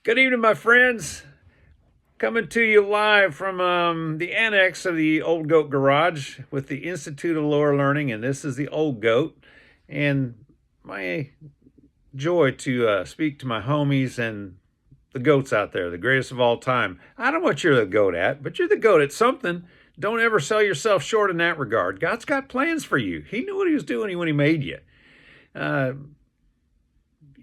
Good evening, my friends. Coming to you live from the annex of the Old Goat Garage with the Institute of Lower Learning, and this is the Old Goat. And my joy to speak to my homies and the goats out there, the greatest of all time. I don't know what you're the goat at, but you're the goat at something. Don't ever sell yourself short in that regard. God's got plans for you. He knew what he was doing when he made you.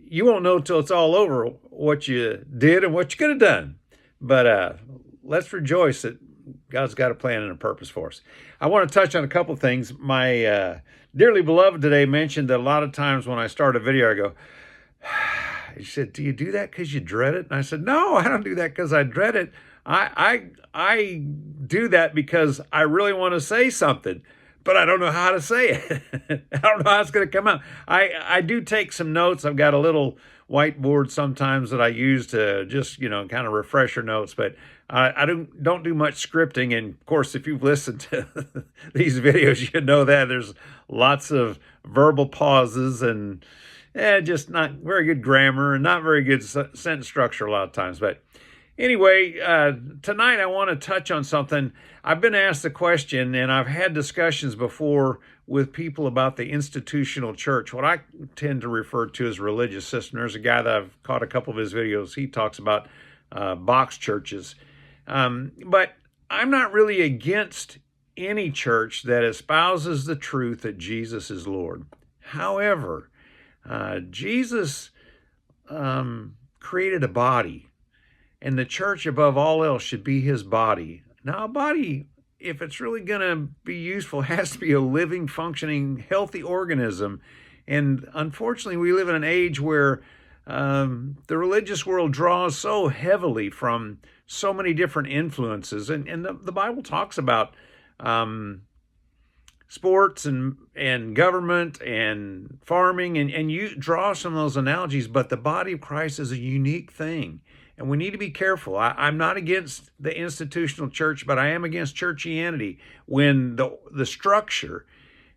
You won't know till it's all over what you did and what you could have done. But let's rejoice that God's got a plan and a purpose for us. I want to touch on a couple of things. My dearly beloved today mentioned that a lot of times when I start a video, I go, he said, do you do that because you dread it? And I said, no, I don't do that because I dread it. I do that because I really want to say something, but I don't know how to say it. I don't know how it's going to come out. I do take some notes. I've got a little whiteboard sometimes that I use to just, kind of refresher notes, but I don't do much scripting. And of course, if you've listened to these videos, you know that there's lots of verbal pauses and just not very good grammar and not very good sentence structure a lot of times. But anyway, tonight I want to touch on something. I've been asked the question, and I've had discussions before with people about the institutional church, what I tend to refer to as religious system. There's a guy that I've caught a couple of his videos. He talks about box churches. But I'm not really against any church that espouses the truth that Jesus is Lord. However, Jesus created a body, and the church above all else should be his body. Now, a body, if it's really going to be useful, has to be a living, functioning, healthy organism. And unfortunately, we live in an age where the religious world draws so heavily from so many different influences. And the Bible talks about sports and government and farming, and you draw some of those analogies, but the body of Christ is a unique thing. And we need to be careful. I'm not against the institutional church, but I am against churchianity when the structure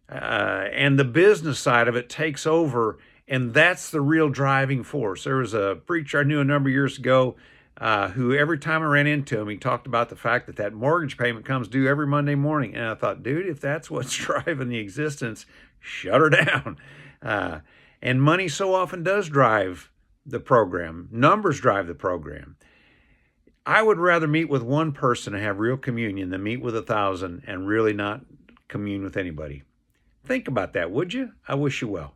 and the business side of it takes over, and that's the real driving force. There was a preacher I knew a number of years ago who every time I ran into him, he talked about the fact that mortgage payment comes due every Monday morning. And I thought, dude, if that's what's driving the existence, shut her down. And money so often does drive the program. Numbers drive the program. I would rather meet with one person and have real communion than meet with 1,000 and really not commune with anybody. Think about that, would you? I wish you well.